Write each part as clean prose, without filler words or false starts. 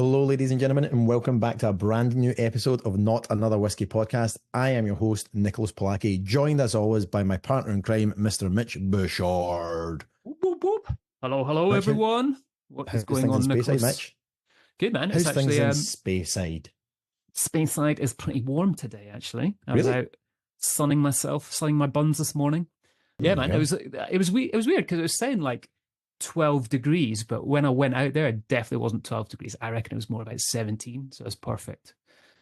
Hello, ladies and gentlemen, and welcome back to a brand new episode of Not Another Whiskey Podcast. I am your host, Nicholas Polacki, joined as always by my partner in crime, Mr. Mitch Bouchard. Whoop, whoop, whoop. Hello, Mitch, everyone. What is going on, Nicholas? Mitch? Good, man. How's It's actually things in Speyside? Speyside is pretty warm today. Actually, I was Really? out sunning my buns this morning. Yeah, man. It was weird because it was saying like 12 degrees, but when I went out there, it definitely wasn't 12 degrees. I reckon it was more about 17, so it's perfect.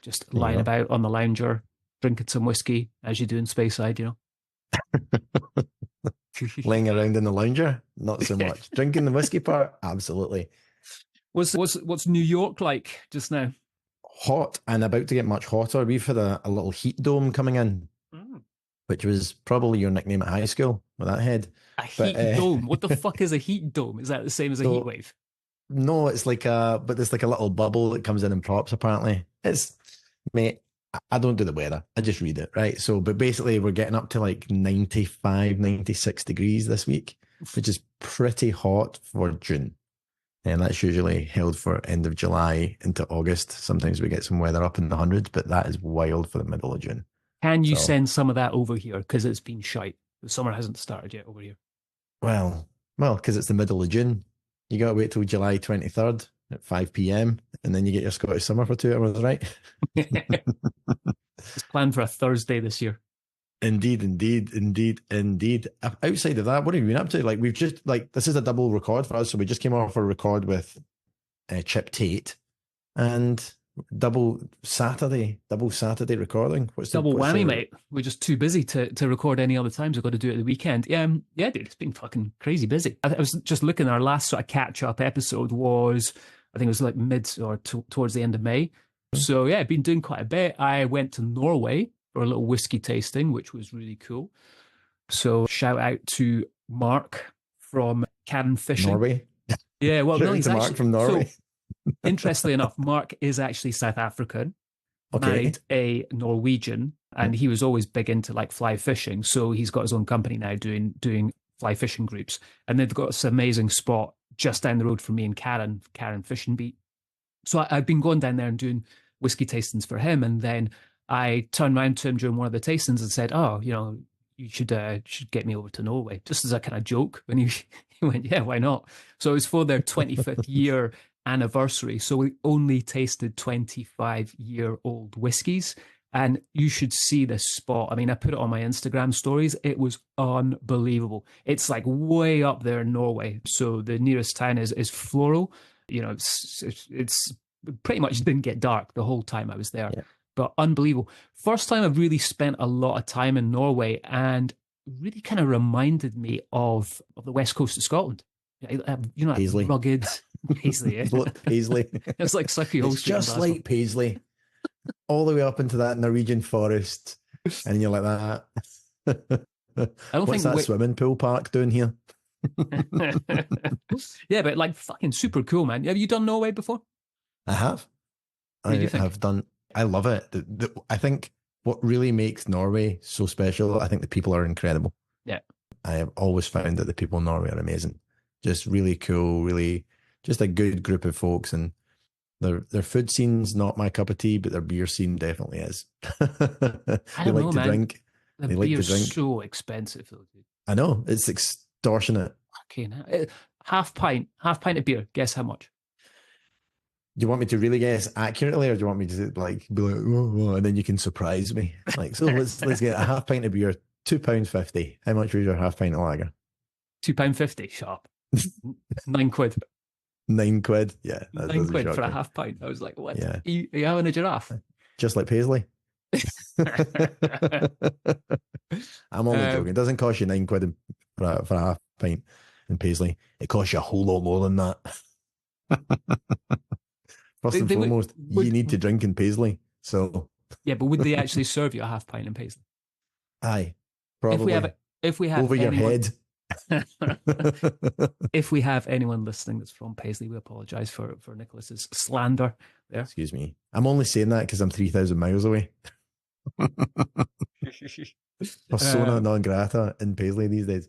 Just lying about on the lounger, drinking some whiskey as you do in Speyside, you know. Laying around in the lounger? Not so much. Drinking the whiskey part? Absolutely. What's New York like just now? Hot and about to get much hotter. We've had a little heat dome coming in, which was probably your nickname at high school with that head. A heat dome? What the fuck is a heat dome? Is that the same as a heat wave? No, it's like a little bubble that comes in and pops, apparently. Mate, I don't do the weather. I just read it, right? So, but basically we're getting up to like 95, 96 degrees this week, which is pretty hot for June. And that's usually held for end of July into August. Sometimes we get some weather up in the hundreds, but that is wild for the middle of June. Can you send some of that over here? Because it's been shite. The summer hasn't started yet over here. Well, because it's the middle of June. You got to wait till July 23rd at 5 p.m. and then you get your Scottish summer for 2 hours, right? It's planned for a Thursday this year. Indeed. Outside of that, what have you been up to? Like, we've just, like, this is a double record for us. So we just came off a record with Chip Tate and double Saturday recording. Double whammy, mate. We're just too busy to record any other times. We've got to do it at the weekend. Yeah, dude, it's been fucking crazy busy. I was just looking, our last sort of catch-up episode was, I think it was like mid or towards the end of May. So yeah, I've been doing quite a bit. I went to Norway for a little whiskey tasting, which was really cool. So shout out to Mark from Karen Fishing. Norway? Yeah, well, no, he's actually Mark from Norway. So, interestingly enough, Mark is actually South African, Okay. married a Norwegian, and he was always big into like fly fishing. So he's got his own company now doing fly fishing groups. And they've got this amazing spot just down the road from me and Karen Fishing Beat. So I've been going down there and doing whiskey tastings for him. And then I turned around to him during one of the tastings and said, oh, you know, you should get me over to Norway, just as a kind of joke. And he went, yeah, why not? So it was for their 25th year anniversary. So we only tasted 25-year-old whiskies. And you should see this spot. I mean, I put it on my Instagram stories. It was unbelievable. It's like way up there in Norway. So the nearest town is Floro. You know, it's pretty much didn't get dark the whole time I was there. Yeah. But unbelievable. First time I've really spent a lot of time in Norway, and really kind of reminded me of the west coast of Scotland. You know, Paisley. Rugged Paisley. Yeah. Paisley. It's like Sucky Hall It's Street. just like Paisley, all the way up into that Norwegian forest, and you're like that. What's that swimming pool park doing here? Yeah, but like fucking super cool, man. Have you done Norway before? I have. I have done. I love it. I think what really makes Norway so special, I think the people are incredible. Yeah. I have always found that the people in Norway are amazing. Just really cool, really just a good group of folks. And their food scene's not my cup of tea, but their beer scene definitely is. They like to drink. The beer's so expensive though, dude. I know. It's extortionate. Okay, half pint of beer. Guess how much? Do you want me to really guess accurately, or do you want me to like be like, oh, and then you can surprise me? Like, so let's get a half pint of beer, £2.50. How much was your half pint of lager? £2.50. Sharp. £9. £9. Yeah, that's £9 for a half pint. I was like, what? Yeah. Are you having a giraffe? Just like Paisley. I'm only joking. It doesn't cost you £9 for a half pint in Paisley. It costs you a whole lot more than that. First and foremost, you need to drink in Paisley. So yeah, but would they actually serve you a half pint in Paisley? Aye, probably. If we have over your head. If we have anyone listening that's from Paisley, we apologise for Nicholas's slander there. Excuse me. I'm only saying that because I'm 3,000 miles away. Persona non grata in Paisley these days.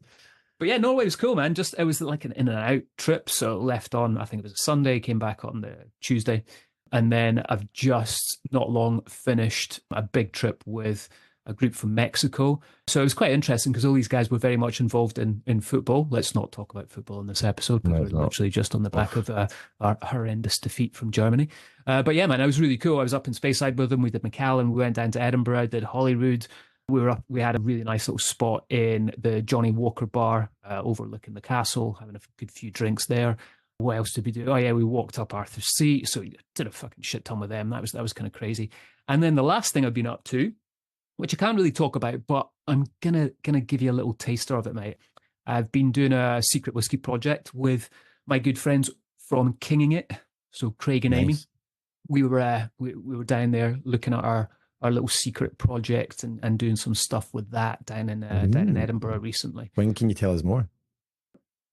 But yeah, Norway was cool, man. It was like an in and out trip. So left on, I think it was a Sunday, came back on the Tuesday. And then I've just not long finished a big trip with a group from Mexico. So it was quite interesting because all these guys were very much involved in football. Let's not talk about football in this episode because we're literally just on the back of our horrendous defeat from Germany. But yeah, man, it was really cool. I was up in Speyside with them. We did McAllen. We went down to Edinburgh, did Holyrood. We had a really nice little spot in the Johnny Walker bar overlooking the castle, having a good few drinks there. What else did we do? Oh yeah, we walked up Arthur's Seat, so we did a fucking shit ton with them. That was kind of crazy. And then the last thing I've been up to, which I can't really talk about, but I'm gonna give you a little taster of it, mate. I've been doing a secret whiskey project with my good friends from Kinging It, so Craig and Amy. We were down there looking at our little secret project and doing some stuff with that down in Edinburgh recently. When can you tell us more?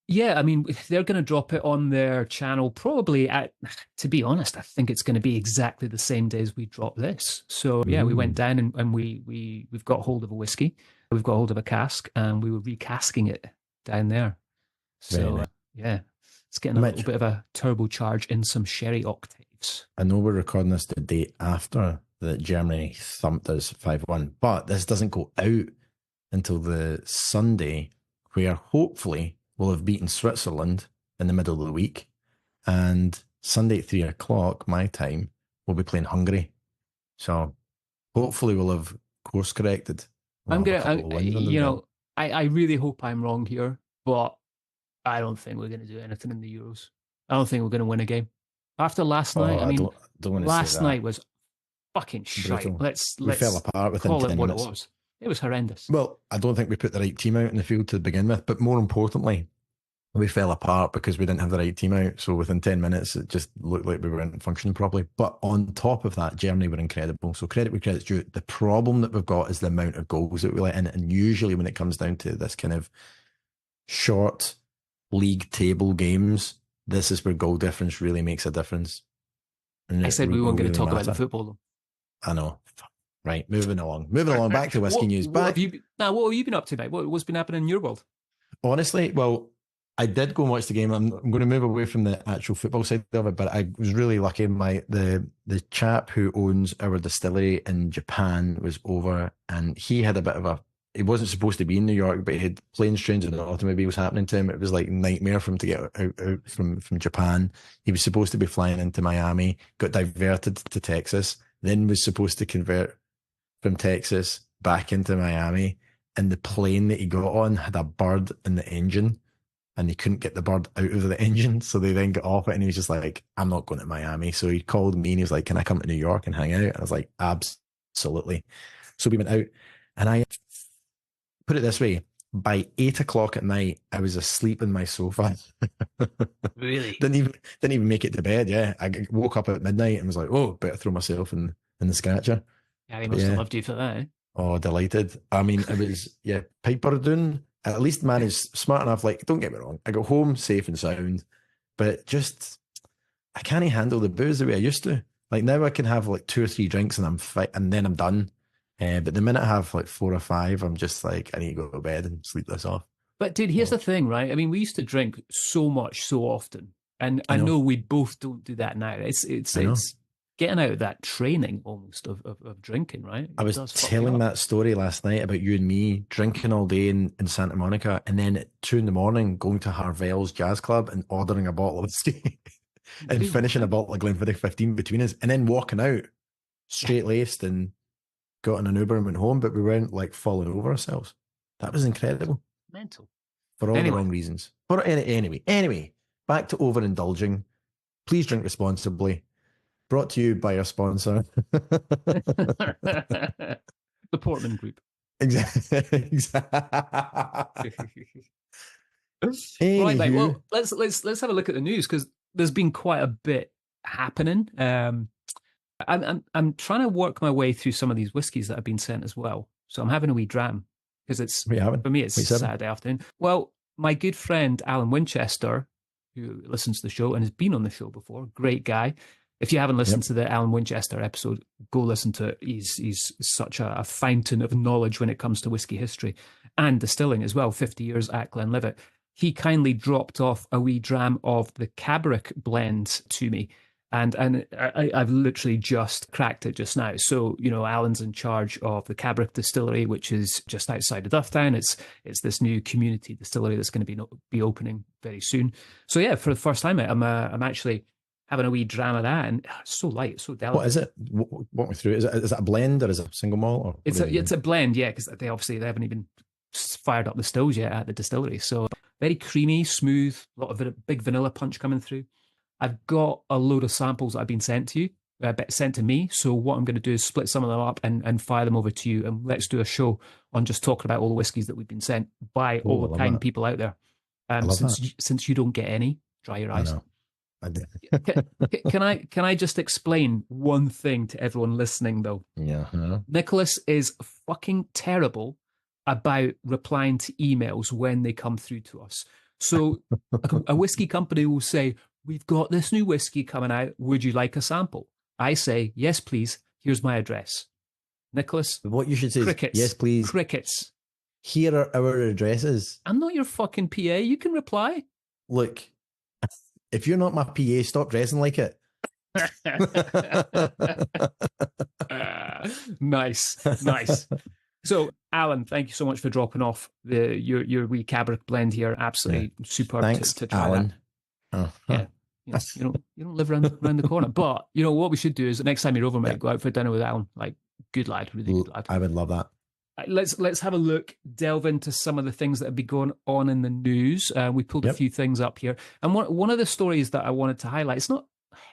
Yeah, I mean, they're going to drop it on their channel probably to be honest, I think it's going to be exactly the same day as we drop this. So yeah, we went down and we've got hold of a whiskey, we've got hold of a cask, and we were recasking it down there. So yeah, it's getting a little bit of a turbocharge in some sherry octaves. I know we're recording this the day after that Germany thumped us 5-1, but this doesn't go out until the Sunday, where hopefully we'll have beaten Switzerland in the middle of the week, and Sunday at 3:00 my time we'll be playing Hungary. So hopefully we'll have course corrected. I really hope I'm wrong here, but I don't think we're going to do anything in the Euros. I don't think we're going to win a game after last night. I mean, last night was fucking shite. We fell apart within call 10 it what minutes. It was. It was horrendous. Well, I don't think we put the right team out in the field to begin with, but more importantly, we fell apart because we didn't have the right team out. So within 10 minutes, it just looked like we weren't functioning properly. But on top of that, Germany were incredible. So credit where credit's due. The problem that we've got is the amount of goals that we let in. And usually when it comes down to this kind of short league table games, this is where goal difference really makes a difference. And I said we weren't going to talk about the football, though. I know. Right, moving along. Back to whiskey news. What have you been up to, mate? What's been happening in your world? Honestly, well, I did go and watch the game. I'm going to move away from the actual football side of it, but I was really lucky. The chap who owns our distillery in Japan was over, and he had a bit of he wasn't supposed to be in New York, but he had planes, trains, and automobiles happening to him. It was like a nightmare for him to get out from Japan. He was supposed to be flying into Miami, got diverted to Texas, then was supposed to convert from Texas back into Miami, and the plane that he got on had a bird in the engine, and they couldn't get the bird out of the engine, so they then got off it, and he was just like, I'm not going to Miami. So he called me and he was like, can I come to New York and hang out? And I was like, absolutely. So we went out, and I put it this way, by 8:00 at night, I was asleep in my sofa. Really? Didn't even make it to bed. Yeah, I woke up at midnight and was like, oh, better throw myself in the scratcher. Yeah, he must have loved you for that, eh? Oh, delighted. I mean, it was, piper doing. At least managed, smart enough, like, don't get me wrong, I got home safe and sound, but just, I can't handle the booze the way I used to. Like, now I can have like 2 or 3 drinks and I'm fit, and then I'm done. But the minute I have like 4 or 5, I'm just like, I need to go to bed and sleep this off. But dude, here's the thing, right? I mean, we used to drink so much, so often. And I know we both don't do that now. It's getting out of that training almost of drinking, right? I was telling that story last night about you and me drinking all day in Santa Monica, and then at 2 a.m. going to Harvell's Jazz Club and ordering a bottle of whiskey and finishing a bottle of Glenfiddich 15 between us, and then walking out straight-laced and got in an Uber and went home, but we weren't like falling over ourselves. That was incredible. Mental. For all the wrong reasons. Anyway, back to overindulging. Please drink responsibly. Brought to you by our sponsor. The Portman Group. Exactly. Right, mate. Well, let's have a look at the news, because there's been quite a bit happening. I'm trying to work my way through some of these whiskies that have been sent as well. So I'm having a wee dram, because for me it's Saturday afternoon. Well, my good friend Alan Winchester, who listens to the show and has been on the show before, great guy. If you haven't listened to the Alan Winchester episode, go listen to it. He's such a fountain of knowledge when it comes to whiskey history. and distilling as well, 50 years at Glenlivet. He kindly dropped off a wee dram of the Cabric blend to me. And I've literally just cracked it just now. So, Alan's in charge of the Cabric distillery, which is just outside of Dufftown. It's this new community distillery that's going to be opening very soon. So yeah, for the first time, I'm actually having a wee dram of that, and it's so light, it's so delicate. What is it? Walk me through it. Is it a blend or is it a single malt? Or it's a blend, yeah, because they haven't even fired up the stills yet at the distillery. So very creamy, smooth, a lot of big vanilla punch coming through. I've got a load of samples that have been sent to me. So what I'm going to do is split some of them up and fire them over to you. And let's do a show on just talking about all the whiskies that we've been sent by all the kind people out there. Since you don't get any, dry your eyes. I do. Can I just explain one thing to everyone listening though? Yeah. Nicholas is fucking terrible about replying to emails when they come through to us. So a whiskey company will say, "We've got this new whiskey coming out. Would you like a sample?" I say, "Yes, please. Here's my address." Nicholas, what you should say crickets. Is, "Yes, please. Crickets. Here are our addresses." I'm not your fucking PA. You can reply. Look, if you're not my PA, stop dressing like it. Nice. So, Alan, thank you so much for dropping off your wee Cabric blend here. Absolutely superb. Thanks, to try Alan. That. Yeah. You don't live around the corner. But what we should do is next time you're over, mate, go out for dinner with Alan. Like, good lad, really good lad. I would love that. Let's have a look, delve into some of the things that have been going on in the news. We pulled a few things up here, and one of the stories that I wanted to highlight.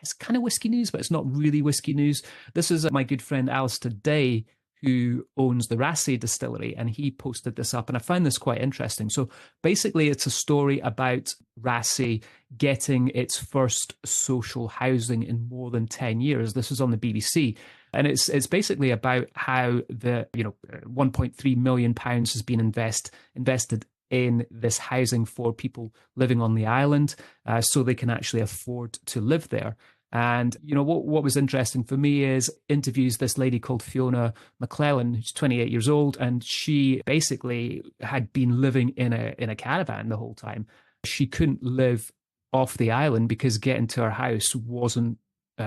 It's kind of whiskey news, but it's not really whiskey news. This is my good friend Alistair Day, who owns the Rassay distillery, and he posted this up, and I found this quite interesting. So basically it's a story about Rassay getting its first social housing in more than 10 years. This is on the BBC, and it's basically about how the 1.3 million pounds has been invested in this housing for people living on the island, so they can actually afford to live there. And, what was interesting for me is interviews this lady called Fiona McClellan, who's 28 years old, and she basically had been living in a caravan the whole time. She couldn't live off the island because getting to her house wasn't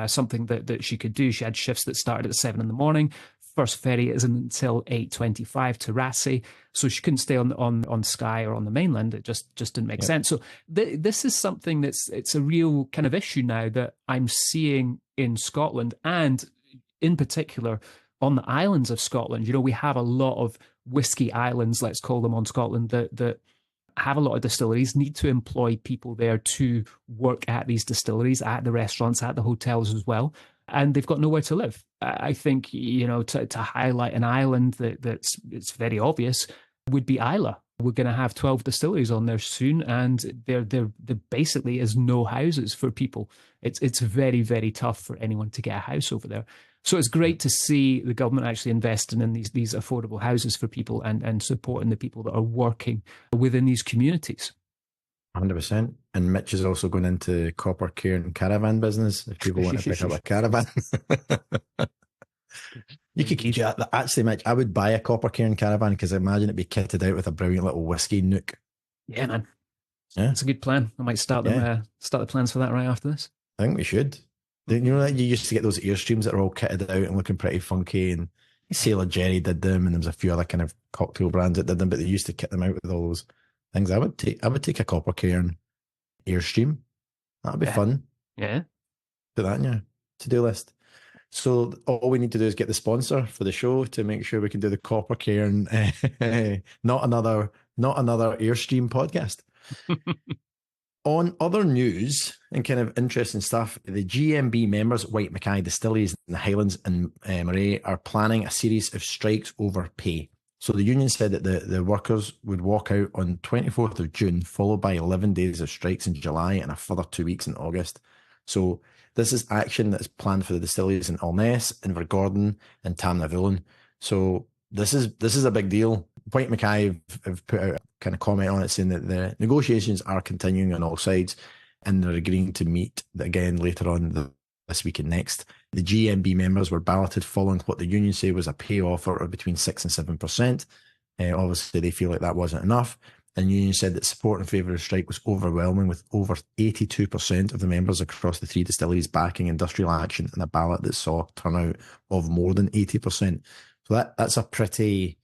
something that she could do. She had shifts that started at 7 a.m. First ferry isn't until 8:25 to Rassay, so she couldn't stay on Skye or on the mainland. It just didn't make sense. So this is something it's a real kind of issue now that I'm seeing in Scotland, and in particular on the islands of Scotland. We have a lot of whiskey islands, let's call them, on Scotland that have a lot of distilleries, need to employ people there to work at these distilleries, at the restaurants, at the hotels as well. And they've got nowhere to live. I think, to highlight an island that's very obvious would be Islay. We're going to have 12 distilleries on there soon, and there basically is no houses for people. It's very, very tough for anyone to get a house over there. So it's great to see the government actually investing in these affordable houses for people and supporting the people that are working within these communities. 100%. And Mitch is also going into copper cairn caravan business. If people want to pick up a caravan, you could actually, Mitch, I would buy a copper cairn caravan because I imagine it'd be kitted out with a brilliant little whiskey nook. Yeah, man. Yeah, it's a good plan. I might start the plans for that right after this. I think we should. You used to get those Airstreams that are all kitted out and looking pretty funky, and Sailor Jerry did them, and there was a few other kind of cocktail brands that did them, but they used to kit them out with all those things. I would take a copper cairn Airstream. That'd be fun. Yeah. Put that in your to-do list. So all we need to do is get the sponsor for the show to make sure we can do the copper cairn, not another Airstream podcast. On other news and kind of interesting stuff, the GMB members, White Mackay Distilleries in the Highlands and Moray, are planning a series of strikes over pay. So the union said that the workers would walk out on 24th of June, followed by 11 days of strikes in July and a further 2 weeks in August. So this is action that's planned for the distilleries in Alness, Invergordon and Tamnavulin. So this is a big deal. White Mackay have put out a kind of comment on it saying that the negotiations are continuing on all sides and they're agreeing to meet again later on this week and next. The GMB members were balloted following what the union say was a pay offer of between 6 and 7%. Obviously, they feel like that wasn't enough. And the union said that support in favour of the strike was overwhelming, with over 82% of the members across the three distilleries backing industrial action in a ballot that saw turnout of more than 80%. So that's a pretty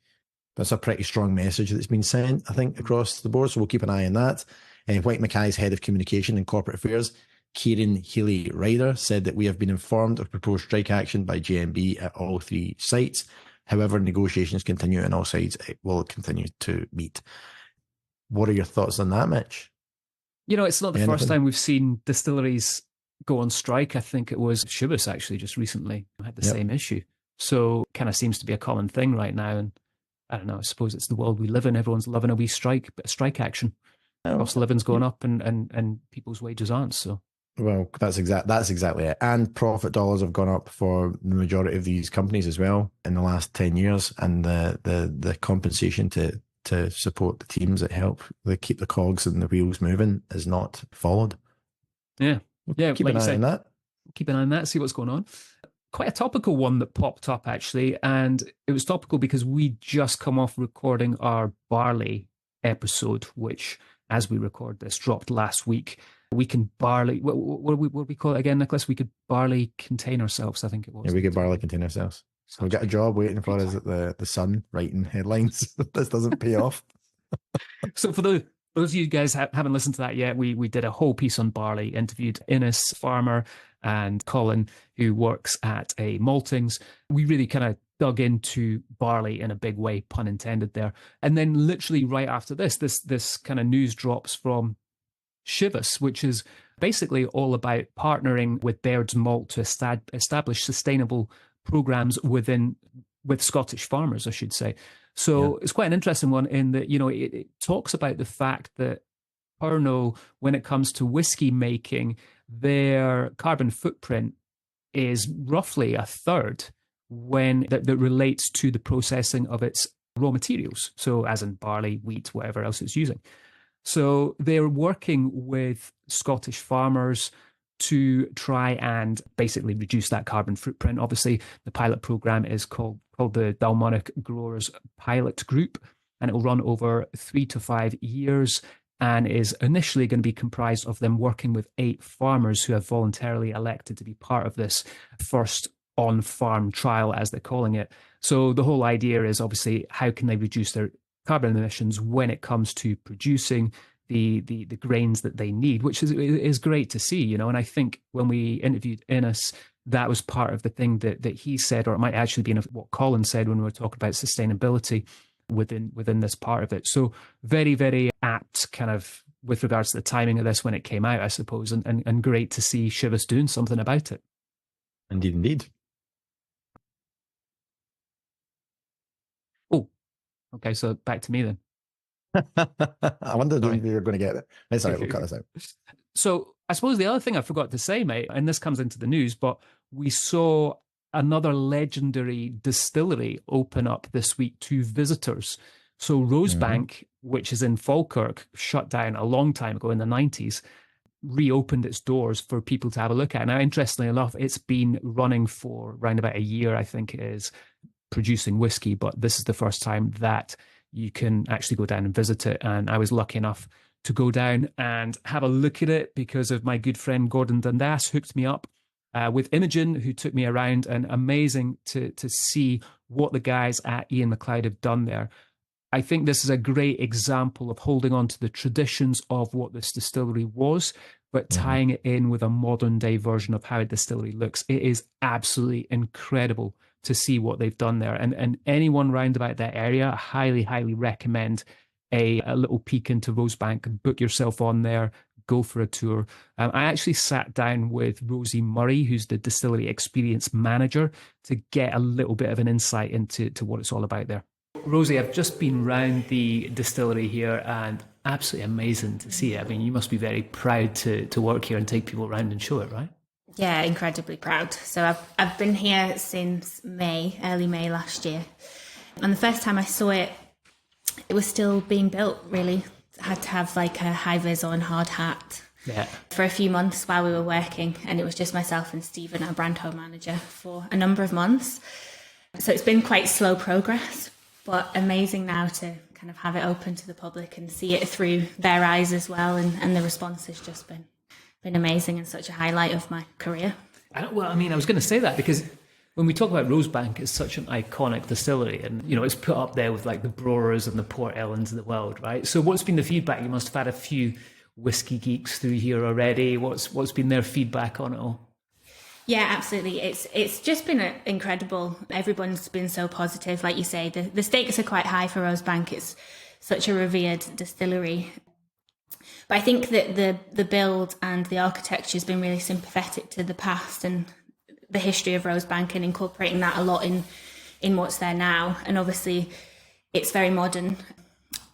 strong message that's been sent, I think, across the board. So we'll keep an eye on that. White Mackay's head of communication and corporate affairs, Kieran Healy-Ryder, said that we have been informed of proposed strike action by JMB at all three sites. However, negotiations continue and all sides will continue to meet. What are your thoughts on that, Mitch? It's not the first time we've seen distilleries go on strike. I think it was Chivas actually just recently had the same issue. So kind of seems to be a common thing right now. And I don't know, I suppose it's the world we live in. Everyone's loving a wee strike action. Cost of living's going up and people's wages aren't. So well, that's exactly it. And profit dollars have gone up for the majority of these companies as well in the last 10 years. And the compensation to support the teams that help keep the cogs and the wheels moving is not followed. Yeah. Keep an eye on that. Keep an eye on that, see what's going on. Quite a topical one that popped up actually. And it was topical because we just come off recording our barley episode, which, as we record this, dropped last week. We can barley, what do we call it again, Nicholas? We could barley contain ourselves, I think it was. Yeah, we could barley contain ourselves. So we've got a job waiting for us at the Sun, writing headlines. This doesn't pay off. So for those of you guys haven't listened to that yet, we did a whole piece on barley, interviewed Innes, farmer, and Colin, who works at a maltings. We really kind of dug into barley in a big way, pun intended there. And then literally right after this kind of news drops from Chivas, which is basically all about partnering with Baird's Malt to establish sustainable programs with Scottish farmers, I should say. So It's quite an interesting one in that, it talks about the fact that Pernod, when it comes to whiskey making, their carbon footprint is roughly a third that relates to the processing of its raw materials. So as in barley, wheat, whatever else it's using. So they're working with Scottish farmers to try and basically reduce that carbon footprint. Obviously, the pilot program is called the Dalmonic Growers Pilot Group, and it will run over 3 to 5 years and is initially going to be comprised of them working with 8 farmers who have voluntarily elected to be part of this first on-farm trial, as they're calling it. So the whole idea is obviously how can they reduce their carbon emissions when it comes to producing the grains that they need, which is great to see, and I think when we interviewed Innes, that was part of the thing that he said, or it might actually be what Colin said when we were talking about sustainability within this part of it. So very, very apt kind of with regards to the timing of this when it came out, I suppose, and great to see Chivas doing something about it. Indeed. Oh, okay, so back to me then. I wondered if you were going to get it. It's all right, we'll cut this out. So I suppose the other thing I forgot to say, mate, and this comes into the news, but we saw another legendary distillery open up this week to visitors. So Rosebank, which is in Falkirk, shut down a long time ago in the 90s, reopened its doors for people to have a look at. Now, interestingly enough, it's been running for around about a year, I think it is, producing whiskey, but this is the first time that you can actually go down and visit it. And I was lucky enough to go down and have a look at it because of my good friend Gordon Dundas hooked me up with Imogen, who took me around, and amazing to see what the guys at Ian MacLeod have done there. I think this is a great example of holding on to the traditions of what this distillery was, but tying it in with a modern day version of how a distillery looks. It is absolutely incredible to see what they've done there. And anyone round about that area, I highly, highly recommend a little peek into Rosebank and book yourself on there, go for a tour. I actually sat down with Rosie Murray, who's the distillery experience manager, to get a little bit of an insight into what it's all about there. Rosie, I've just been round the distillery here and absolutely amazing to see it. I mean, you must be very proud to work here and take people around and show it, right? Yeah, incredibly proud. So I've been here since early May last year. And the first time I saw it, it was still being built, really. I had to have like a high-vis on, hard hat for a few months while we were working. And it was just myself and Stephen, our brand home manager, for a number of months. So it's been quite slow progress. but amazing now to kind of have it open to the public and see it through their eyes as well. And the response has just been amazing and such a highlight of my career. I was going to say that because when we talk about Rosebank, it's such an iconic distillery, and it's put up there with like the Brewers and the Port Ellens of the world, right? So what's been the feedback? You must have had a few whiskey geeks through here already. What's been their feedback on it all? Yeah, absolutely. It's just been incredible. Everyone's been so positive. Like you say, the stakes are quite high for Rosebank. It's such a revered distillery. But I think that the build and the architecture has been really sympathetic to the past and the history of Rosebank, and incorporating that a lot in what's there now. And obviously it's very modern,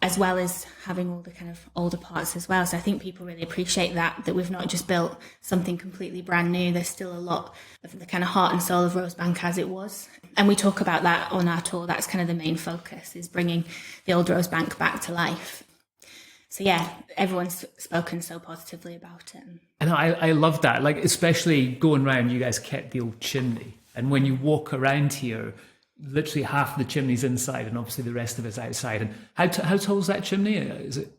as well as having all the kind of older parts as well. So I think people really appreciate that we've not just built something completely brand new. There's still a lot of the kind of heart and soul of Rosebank as it was. And we talk about that on our tour. That's kind of the main focus, is bringing the old Rosebank back to life. So yeah, everyone's spoken so positively about it. And I love that, like especially going around, you guys kept the old chimney. And when you walk around here, literally half the chimney's inside and obviously the rest of it's outside. And how tall is that chimney? Is it?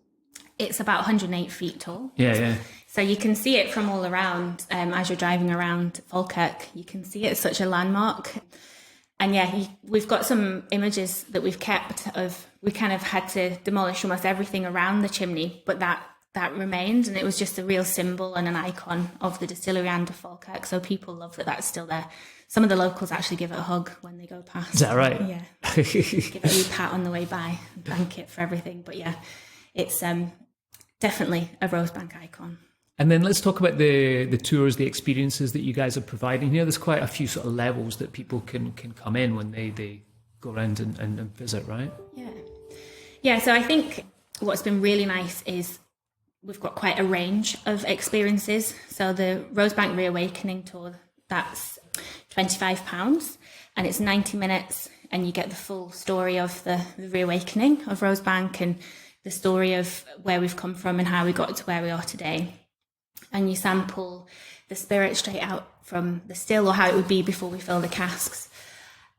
It's about 108 feet tall. Yeah. So you can see it from all around. As you're driving around Falkirk, you can see it. It's such a landmark. And yeah, we've got some images that we've kept of, we kind of had to demolish almost everything around the chimney, but that remained, and it was just a real symbol and an icon of the distillery and of Falkirk. So people love that that's still there. Some of the locals actually give it a hug when they go past. Is that right? Yeah. Give it a wee pat on the way by, thank it for everything. But yeah, it's definitely a Rosebank icon. And then let's talk about the tours, the experiences that you guys are providing here. There's quite a few sort of levels that people can come in when they go around and visit, right? Yeah, so I think what's been really nice is we've got quite a range of experiences. So the Rosebank Reawakening tour, that's £25, and it's 90 minutes, and you get the full story of the reawakening of Rosebank and the story of where we've come from and how we got to where we are today. And you sample the spirit straight out from the still, or how it would be before we fill the casks.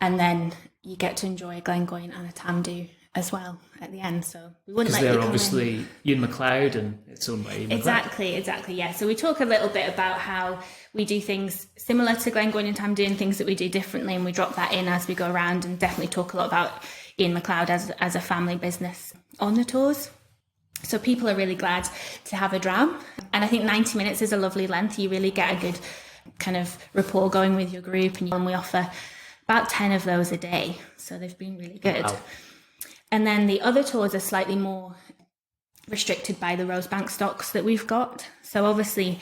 And then you get to enjoy a Glengoyne and a Tamdhu as well at the end. So we wouldn't let you come in. Because they're obviously Ian MacLeod and it's owned by Ian MacLeod. Exactly, yeah. So we talk a little bit about how we do things similar to Glengoyne and Tamdhu and things that we do differently, and we drop that in as we go around, and definitely talk a lot about Ian MacLeod as a family business on the tours. So people are really glad to have a dram. And I think 90 minutes is a lovely length. You really get a good kind of rapport going with your group. And we offer about 10 of those a day. So they've been really good. Wow. And then the other tours are slightly more restricted by the Rosebank stocks that we've got. So obviously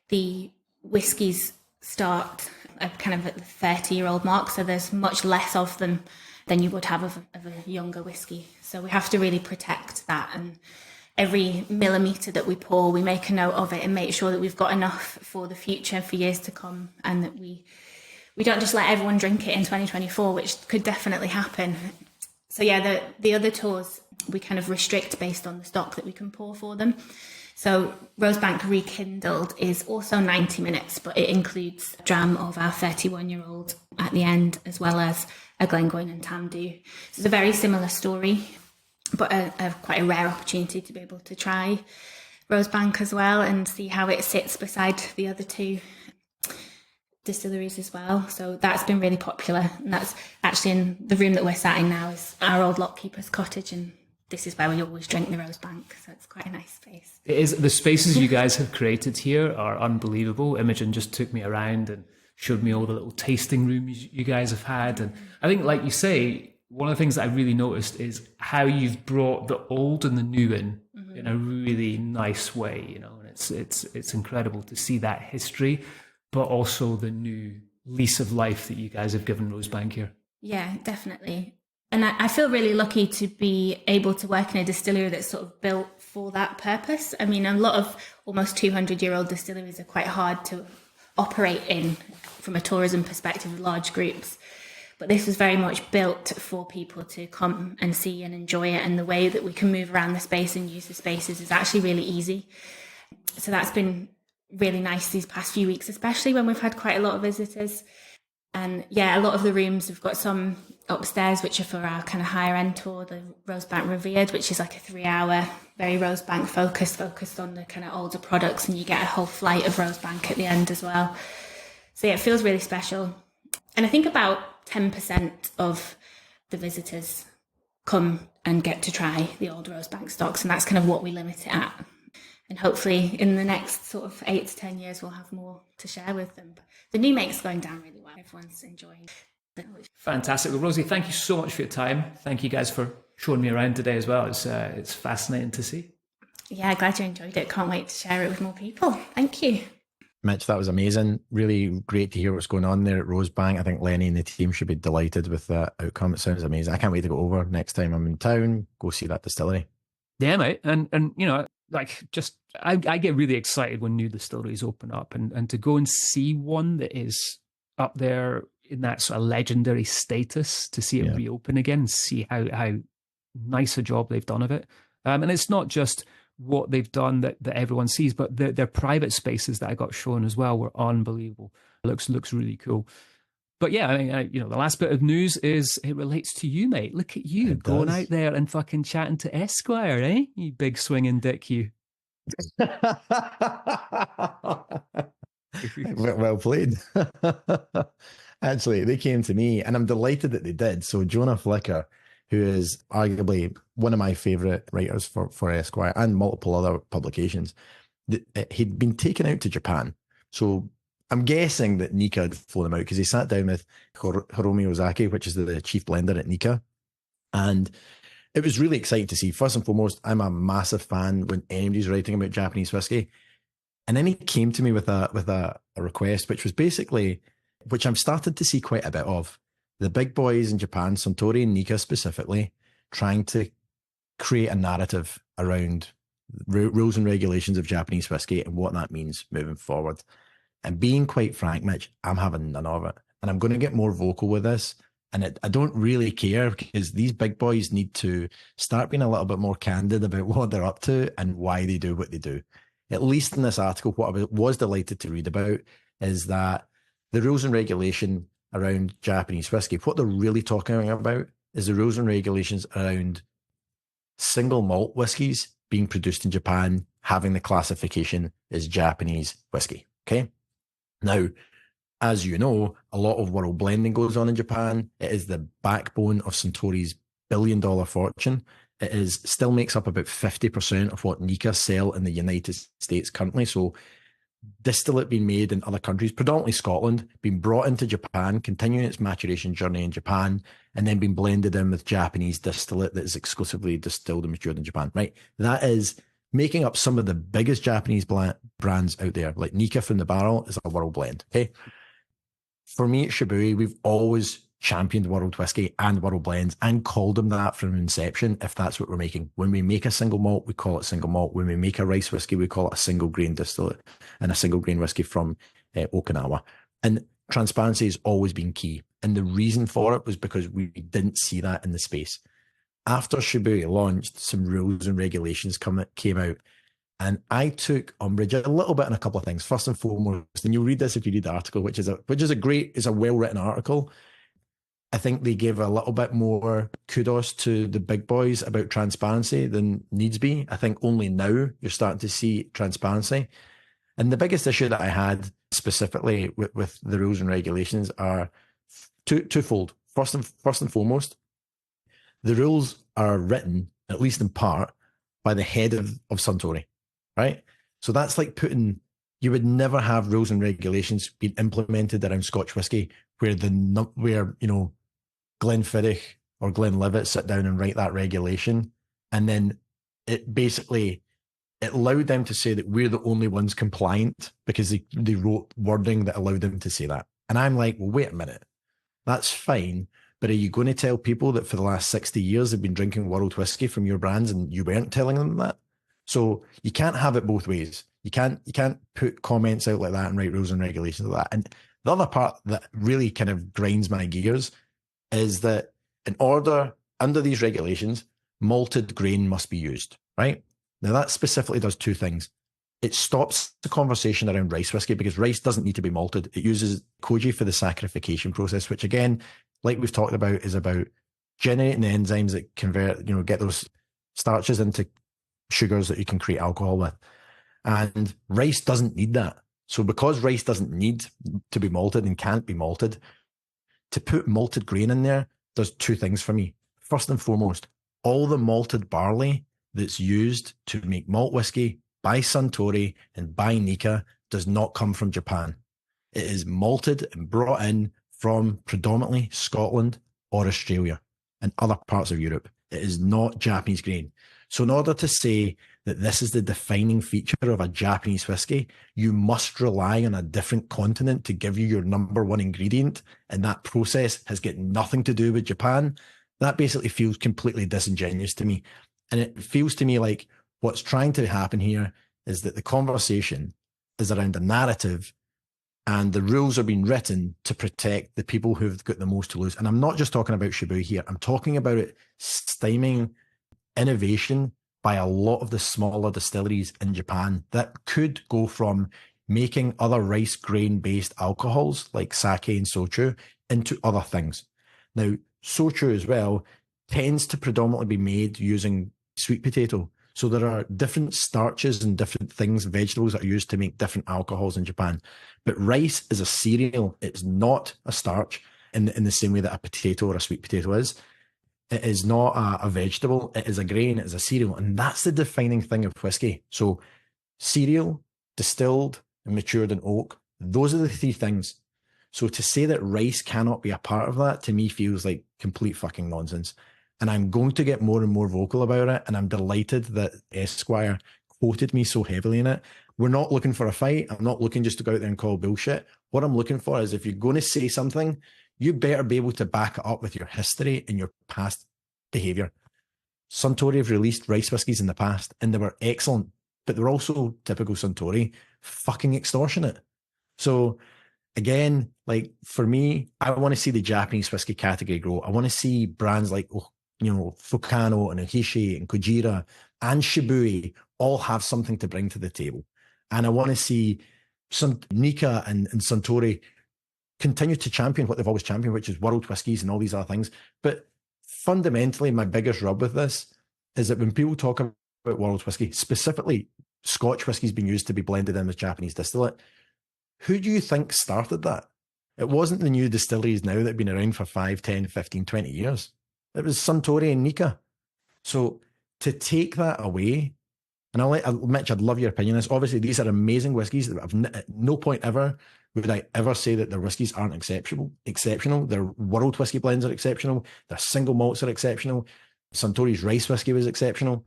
the whiskies start kind of at the 30-year-old mark. So there's much less of them than you would have of a younger whiskey. So we have to really protect that. And every millimetre that we pour, we make a note of it and make sure that we've got enough for the future, for years to come, and that we don't just let everyone drink it in 2024, which could definitely happen. So yeah, the other tours, we kind of restrict based on the stock that we can pour for them. So Rosebank Rekindled is also 90 minutes, but it includes a dram of our 31-year-old at the end, as well as a Glengoyne and Tamdhu. So it's a very similar story, but quite a rare opportunity to be able to try Rosebank as well and see how it sits beside the other two distilleries as well. So that's been really popular, and that's actually in the room that we're sat in now is our old lockkeeper's cottage, and this is where we always drink the Rosebank, so it's quite a nice space. It is. The spaces you guys have created here are unbelievable. Imogen just took me around and showed me all the little tasting rooms you guys have had, and I think, like you say, one of the things that I really noticed is how you've brought the old and the new in a really nice way, and it's incredible to see that history, but also the new lease of life that you guys have given Rosebank here. Yeah, definitely. And I feel really lucky to be able to work in a distillery that's sort of built for that purpose. I mean, a lot of almost 200-year-old distilleries are quite hard to operate in from a tourism perspective with large groups. But this was very much built for people to come and see and enjoy it. And the way that we can move around the space and use the spaces is actually really easy. So that's been really nice these past few weeks, especially when we've had quite a lot of visitors. And yeah, a lot of the rooms, we've got some upstairs which are for our kind of higher end tour, the Rosebank Revered, which is like a 3-hour, very Rosebank focused on the kind of older products, and you get a whole flight of Rosebank at the end as well. So yeah, it feels really special. And I think about 10% of the visitors come and get to try the old Rosebank stocks, and that's kind of what we limit it at. And hopefully in the next sort of 8 to 10 years, we'll have more to share with them. But the new make's going down really well. Everyone's enjoying it. Fantastic. Well, Rosie, thank you so much for your time. Thank you guys for showing me around today as well. It's fascinating to see. Yeah, glad you enjoyed it. Can't wait to share it with more people. Thank you. Mitch, that was amazing. Really great to hear what's going on there at Rosebank. I think Lenny and the team should be delighted with that outcome. It sounds amazing. I can't wait to go over next time I'm in town, go see that distillery. Yeah, mate. And you know, like, just I get really excited when new distilleries open up, and to go and see one that is up there in that sort of legendary status, to see it reopen again and see how nice a job they've done of it. And it's not just what they've done that everyone sees, but their private spaces that I got shown as well were unbelievable. Looks really cool. But yeah, I mean, you know, the last bit of news is it relates to you, mate. Look at you going out there and fucking chatting to Esquire, eh? You big swinging dick, you. Well played. Actually, they came to me, and I'm delighted that they did. So Jonah Flicker, who is arguably one of my favourite writers for Esquire and multiple other publications, he'd been taken out to Japan. So I'm guessing that Nika had flown him out, because he sat down with Hiromi Ozaki, which is the chief blender at Nika. And it was really exciting to see. First and foremost, I'm a massive fan when anybody's writing about Japanese whiskey. And then he came to me with a request, which was basically, which I've started to see quite a bit of, the big boys in Japan, Suntory and Nika specifically, trying to create a narrative around rules and regulations of Japanese whiskey and what that means moving forward. And being quite frank, Mitch, I'm having none of it. And I'm going to get more vocal with this. And I don't really care, because these big boys need to start being a little bit more candid about what they're up to and why they do what they do. At least in this article, what I was delighted to read about is that the rules and regulation around Japanese whiskey, what they're really talking about is the rules and regulations around single malt whiskies being produced in Japan, having the classification as Japanese whiskey. Okay. Now, as you know, a lot of world blending goes on in Japan. It is the backbone of Suntory's billion-dollar fortune. It still makes up about 50% of what Nika sell in the United States currently. So distillate being made in other countries, predominantly Scotland, being brought into Japan, continuing its maturation journey in Japan, and then being blended in with Japanese distillate that is exclusively distilled and matured in Japan, right? That is making up some of the biggest Japanese brands out there. Like Nika from the barrel is a world blend, okay? For me at Shibui, we've always championed world whiskey and world blends and called them that from inception, if that's what we're making. When we make a single malt, we call it single malt. When we make a rice whiskey, we call it a single grain distillate and a single grain whiskey from Okinawa. And transparency has always been key. And the reason for it was because we didn't see that in the space. After Shibui launched, some rules and regulations came out. And I took umbrage a little bit on a couple of things. First and foremost, and you'll read this if you read the article, which is a well-written article. I think they gave a little bit more kudos to the big boys about transparency than needs be. I think only now you're starting to see transparency. And the biggest issue that I had specifically with the rules and regulations are twofold. First and foremost, the rules are written, at least in part, by the head of Suntory, right? So that's like you would never have rules and regulations being implemented around Scotch whiskey where Glenfiddich or Glenlivet sit down and write that regulation. And then it allowed them to say that we're the only ones compliant because they wrote wording that allowed them to say that. And I'm like, well, wait a minute. That's fine. But are you going to tell people that for the last 60 years they've been drinking world whiskey from your brands and you weren't telling them that? So you can't have it both ways. You can't put comments out like that and write rules and regulations like that. And the other part that really kind of grinds my gears is that under these regulations, malted grain must be used, right? Now that specifically does two things. It stops the conversation around rice whiskey because rice doesn't need to be malted. It uses koji for the saccharification process, which again, like we've talked about, is about generating the enzymes that convert, get those starches into sugars that you can create alcohol with. And rice doesn't need that. So because rice doesn't need to be malted and can't be malted, to put malted grain in there does two things for me. First and foremost, all the malted barley that's used to make malt whiskey by Suntory and by Nikka does not come from Japan. It is malted and brought in from predominantly Scotland or Australia and other parts of Europe. It is not Japanese grain. So in order to say that this is the defining feature of a Japanese whiskey, you must rely on a different continent to give you your number one ingredient, and that process has got nothing to do with Japan. That basically feels completely disingenuous to me. And it feels to me like what's trying to happen here is that the conversation is around a narrative and the rules are being written to protect the people who've got the most to lose. And I'm not just talking about Shibuya here. I'm talking about it stymieing innovation by a lot of the smaller distilleries in Japan that could go from making other rice grain-based alcohols like sake and sochu into other things. Now, sochu as well tends to predominantly be made using sweet potato. So there are different starches and different things, vegetables that are used to make different alcohols in Japan. But rice is a cereal. It's not a starch in the same way that a potato or a sweet potato is. It is not a vegetable. It is a grain. It is a cereal. And that's the defining thing of whiskey. So cereal, distilled, and matured in oak, those are the three things. So to say that rice cannot be a part of that, to me, feels like complete fucking nonsense. And I'm going to get more and more vocal about it. And I'm delighted that Esquire quoted me so heavily in it. We're not looking for a fight. I'm not looking just to go out there and call bullshit. What I'm looking for is if you're going to say something, you better be able to back it up with your history and your past behaviour. Suntory have released rice whiskies in the past and they were excellent, but they're also typical Suntory, fucking extortionate. So again, like for me, I want to see the Japanese whiskey category grow. I want to see brands like, Fukano and Ohishi and Kojira and Shibuya all have something to bring to the table. And I want to see some Nikka and Suntory continue to champion what they've always championed, which is world whiskies and all these other things. But fundamentally, my biggest rub with this is that when people talk about world whiskey, specifically Scotch whiskey is being used to be blended in with Japanese distillate, who do you think started that? It wasn't the new distilleries now that have been around for 5, 10, 15, 20 years. It was Suntory and Nikka. So to take that away, and Mitch, I'd love your opinion on this. Obviously, these are amazing whiskies. At no point ever would I ever say that their whiskies aren't exceptional. Their world whiskey blends are exceptional. Their single malts are exceptional. Suntory's rice whiskey was exceptional.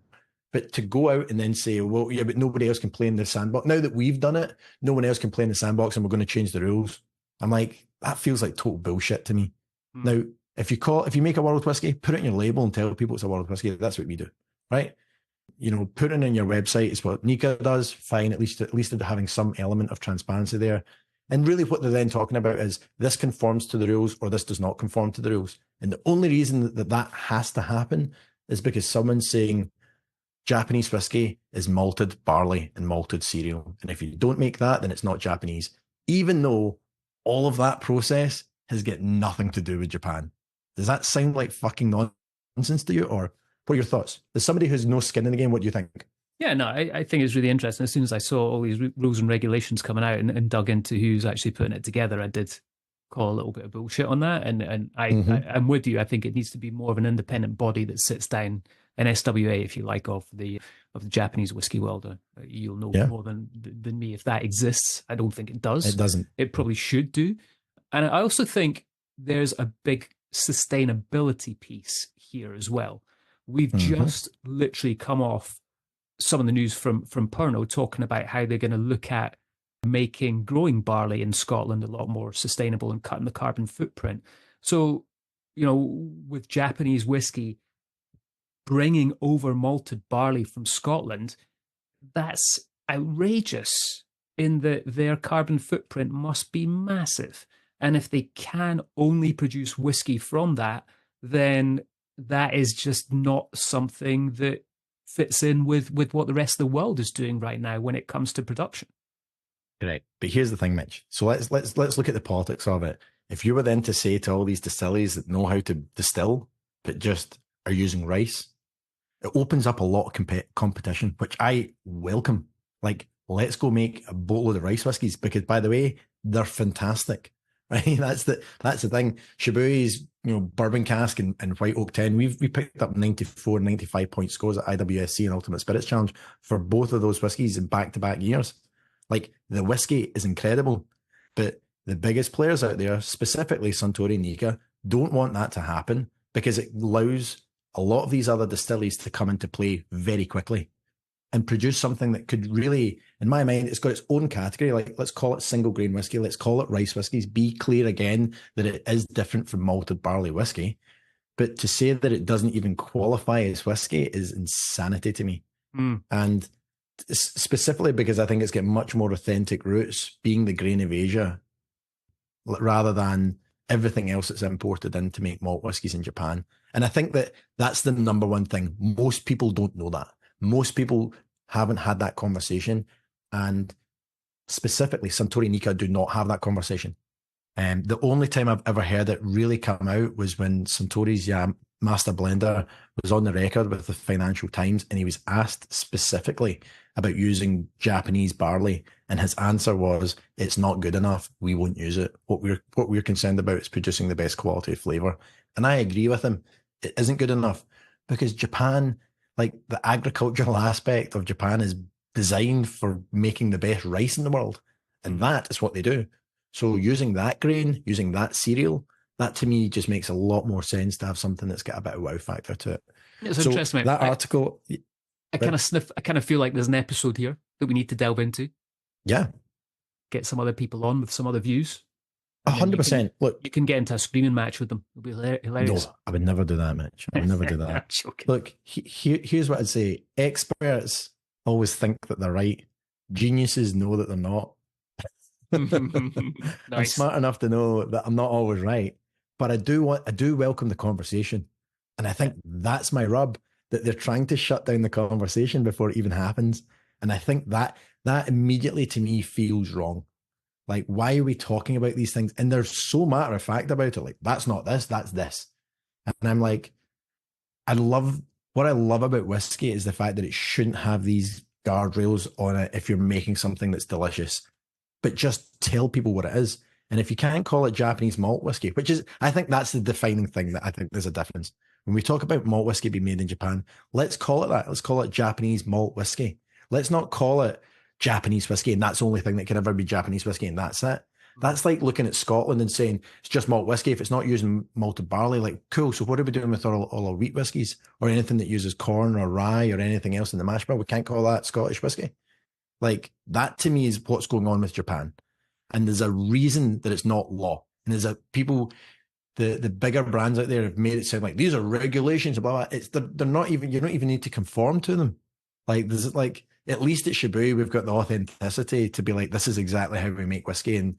But to go out and then say, well, yeah, but nobody else can play in the sandbox. Now that we've done it, no one else can play in the sandbox and we're going to change the rules. I'm like, that feels like total bullshit to me. Now, if you make a world whiskey, put it in your label and tell people it's a world whiskey. That's what we do, right? Put it in your website is what Nikka does. Fine, at least they're having some element of transparency there. And really what they're then talking about is this conforms to the rules or this does not conform to the rules. And the only reason that has to happen is because someone's saying Japanese whiskey is malted barley and malted cereal. And if you don't make that, then it's not Japanese. Even though all of that process has got nothing to do with Japan. Does that sound like fucking nonsense to you? Or what are your thoughts? As somebody who's no skin in the game, what do you think? Yeah, no, I think it's really interesting. As soon as I saw all these rules and regulations coming out and dug into who's actually putting it together, I did call a little bit of bullshit on that. And I'm with you. I think it needs to be more of an independent body that sits down, an SWA, if you like, of the Japanese whiskey world. You'll know more than me if that exists. I don't think it does. It doesn't. It probably should do. And I also think there's a big sustainability piece here as well. We've just literally come off some of the news from Pernod talking about how they're going to look at making growing barley in Scotland a lot more sustainable and cutting the carbon footprint. So, with Japanese whiskey bringing over malted barley from Scotland, that's outrageous in that their carbon footprint must be massive. And if they can only produce whiskey from that, then that is just not something that fits in with what the rest of the world is doing right now when it comes to production. Correct. But here's the thing, Mitch. So let's look at the politics of it. If you were then to say to all these distilleries that know how to distill, but just are using rice, it opens up a lot of competition, which I welcome. Like, let's go make a boatload of rice whiskies because, by the way, they're fantastic. Right? That's the thing. Shibui's, bourbon cask and white oak 10. We picked up 94, 95 point scores at IWSC and Ultimate Spirits Challenge for both of those whiskies in back-to-back years. Like, the whiskey is incredible, but the biggest players out there, specifically Suntory Nika, don't want that to happen because it allows a lot of these other distilleries to come into play very quickly and produce something that could really, in my mind, it's got its own category. Like, let's call it single grain whiskey. Let's call it rice whiskies. Be clear again that it is different from malted barley whiskey. But to say that it doesn't even qualify as whiskey is insanity to me. And specifically because I think it's got much more authentic roots, being the grain of Asia, rather than everything else that's imported in to make malt whiskies in Japan. And I think that that's the number one thing. Most people don't know that. Most people haven't had that conversation. And specifically, Suntory Nika do not have that conversation. The only time I've ever heard it really come out was when Suntory's master blender was on the record with the Financial Times, and he was asked specifically about using Japanese barley, and his answer was, "It's not good enough. We won't use it. What we're concerned about is producing the best quality of flavor." And I agree with him. It isn't good enough because Japan, like, the agricultural aspect of Japan is designed for making the best rice in the world, and that is what they do. So using that grain, using that cereal, that to me just makes a lot more sense to have something that's got a bit of wow factor to it. It's so interesting. That article, I kind of feel like there's an episode here that we need to delve into. Yeah. Get some other people on with some other views. 100%. Look, you can get into a screaming match with them. It'll be hilarious. No, I would never do that, Mitch. I would never do that. Look, here's what I'd say. Experts always think that they're right. Geniuses know that they're not. Nice. I'm smart enough to know that I'm not always right, but I do welcome the conversation, and I think that's my rub, that they're trying to shut down the conversation before it even happens, and I think that immediately to me feels wrong. Like, why are we talking about these things? And they're so matter of fact about it. Like, that's not this, that's this, and I'm like, what I love about whiskey is the fact that it shouldn't have these guardrails on it if you're making something that's delicious. But just tell people what it is. And if you can't call it Japanese malt whiskey, which is, I think that's the defining thing that I think there's a difference. When we talk about malt whiskey being made in Japan, let's call it that. Let's call it Japanese malt whiskey. Let's not call it Japanese whiskey and that's the only thing that can ever be Japanese whiskey and that's it. That's like looking at Scotland and saying it's just malt whiskey. If it's not using malted barley, like, cool, so what are we doing with all our wheat whiskies or anything that uses corn or rye or anything else in the mash bill? We can't call that Scottish whiskey. Like, that to me is what's going on with Japan. And there's a reason that it's not law. And there's people, the bigger brands out there have made it sound like these are regulations, blah, blah. They're not even, you don't even need to conform to them. Like, there's like, at least at Shibui, we've got the authenticity to be like, this is exactly how we make whiskey. And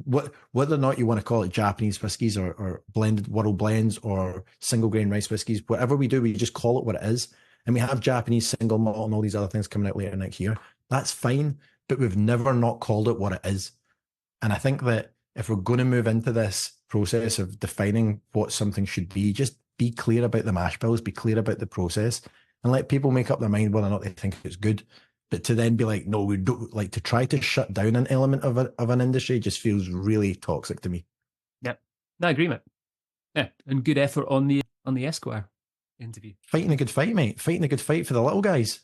whether or not you want to call it Japanese whiskies or blended world blends or single grain rice whiskies, whatever we do, we just call it what it is. And we have Japanese single malt and all these other things coming out later next year. That's fine, but we've never not called it what it is. And I think that if we're going to move into this process of defining what something should be, just be clear about the mash bills, be clear about the process, and let people make up their mind whether or not they think it's good. But to then be like, no, we don't, like, to try to shut down an element of an industry just feels really toxic to me. Yep. No, I agree, mate. Yeah, and good effort on the Esquire interview. Fighting a good fight, mate. Fighting a good fight for the little guys.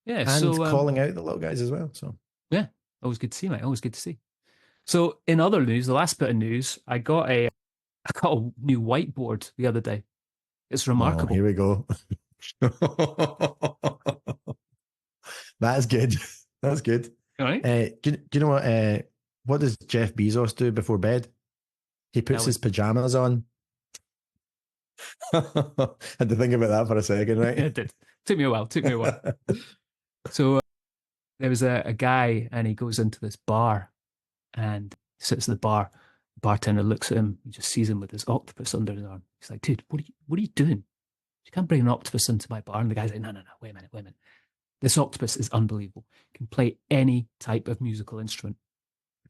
Yeah, and so calling out the little guys as well. So yeah, always good to see, mate. Always good to see. So in other news, the last bit of news, I got a new whiteboard the other day. It's remarkable. Oh, here we go. That's good. That's good. All right. Do you know what does Jeff Bezos do before bed? He puts his pajamas on. Had to think about that for a second, right? It did. Took me a while. So there was a guy, and he goes into this bar, and sits at the bar. The bartender looks at him. He just sees him with his octopus under his arm. He's like, "Dude, what are you doing? You can't bring an octopus into my bar." And the guy's like, "No. Wait a minute. This octopus is unbelievable. It can play any type of musical instrument.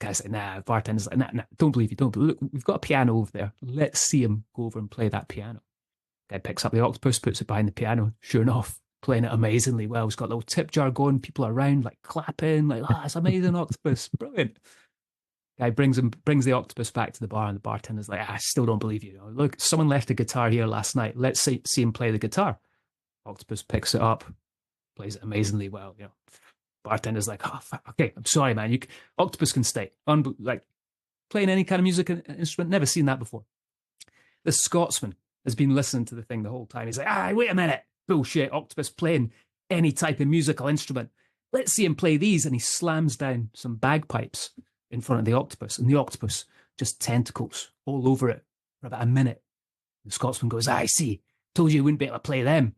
guy's like, nah, bartender's like, nah, don't believe you, don't believe. Look, we've got a piano over there. Let's see him go over and play that piano. Guy picks up the octopus, puts it behind the piano. Sure enough, playing it amazingly well. He's got a little tip jar going, people around like clapping, like, it's amazing octopus, brilliant. Guy brings the octopus back to the bar, and the bartender's like, I still don't believe you. Look, someone left a guitar here last night. Let's see him play the guitar. Octopus picks it up, plays it amazingly well. Bartender's like, okay, I'm sorry, man. Octopus can stay. Like playing any kind of music instrument, never seen that before. The Scotsman has been listening to the thing the whole time. He's like, wait a minute, bullshit. Octopus playing any type of musical instrument. Let's see him play these. And he slams down some bagpipes in front of the octopus, and the octopus just tentacles all over it for about a minute. The Scotsman goes, I see. Told you wouldn't be able to play them.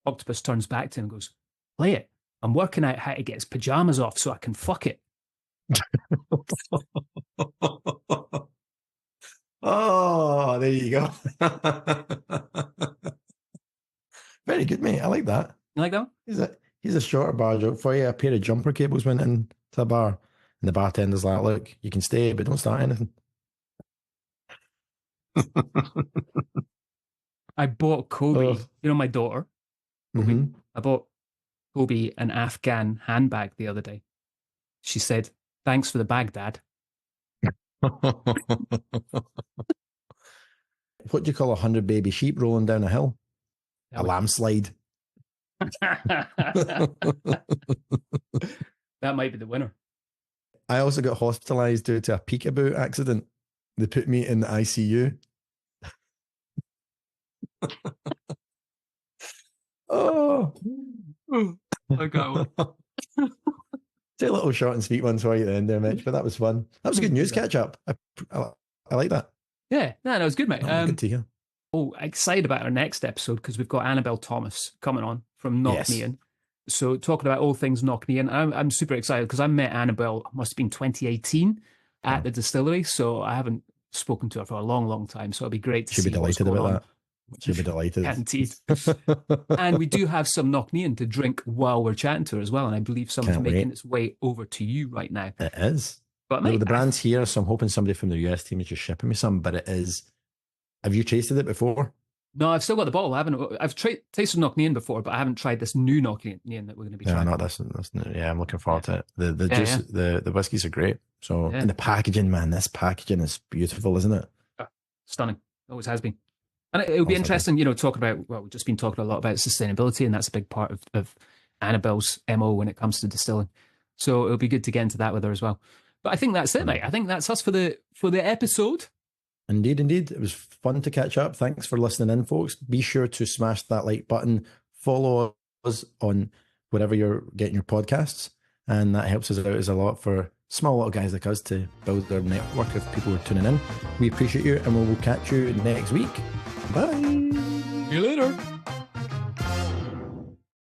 Octopus turns back to him and goes, play it. I'm working out how to get his pajamas off so I can fuck it. Oh, there you go. Very good, mate. I like that. You like that? Here's a shorter bar joke for you. A pair of jumper cables went into the bar, and the bartender's like, look, you can stay, but don't start anything. I bought Kobe, my daughter. Kobe, Mm-hmm. I bought Kobe an Afghan handbag the other day. She said, thanks for the bag, Dad. What do you call 100 baby sheep rolling down a hill? A landslide. That might be the winner. I also got hospitalized due to a peekaboo accident. They put me in the ICU. Oh, I got one. Two little short and sweet ones for you at the end there, Mitch, but that was fun. That was a good news catch up. I like that. Yeah, no, it was good, mate. Good to hear. Excited about our next episode because we've got Annabelle Thomas coming on from Knocknean. Yes. So talking about all things Knocknean, I'm super excited because I met Annabelle, must have been 2018 at the distillery. So I haven't spoken to her for a long, long time. So it'll be great to see. Should be delighted about that. Should be delighted. Guaranteed. And we do have some Knocknean to drink while we're chatting to her as well. And I believe someone's making its way over to you right now. It is. But mate, mate, the brand's here, so I'm hoping somebody from the US team is just shipping me some. But it is. Have you tasted it before? No, I've still got the bottle. I've tasted Knocknean before, but I haven't tried this new Knocknean that we're going to be trying. No, that's yeah, I'm looking forward to it. The juice, the whiskeys are great. So and the packaging, man, this packaging is beautiful, isn't it? Stunning. Always has been. And it'll be interesting, talking about, we've just been talking a lot about sustainability, and that's a big part of Annabelle's MO when it comes to distilling. So it'll be good to get into that with her as well. But I think that's it, mate. I think that's us for the episode. Indeed. It was fun to catch up. Thanks for listening in, folks. Be sure to smash that like button. Follow us on wherever you're getting your podcasts. And that helps us out as a lot for small little guys like us to build their network of people who are tuning in. We appreciate you, and we will catch you next week. Bye. See you later.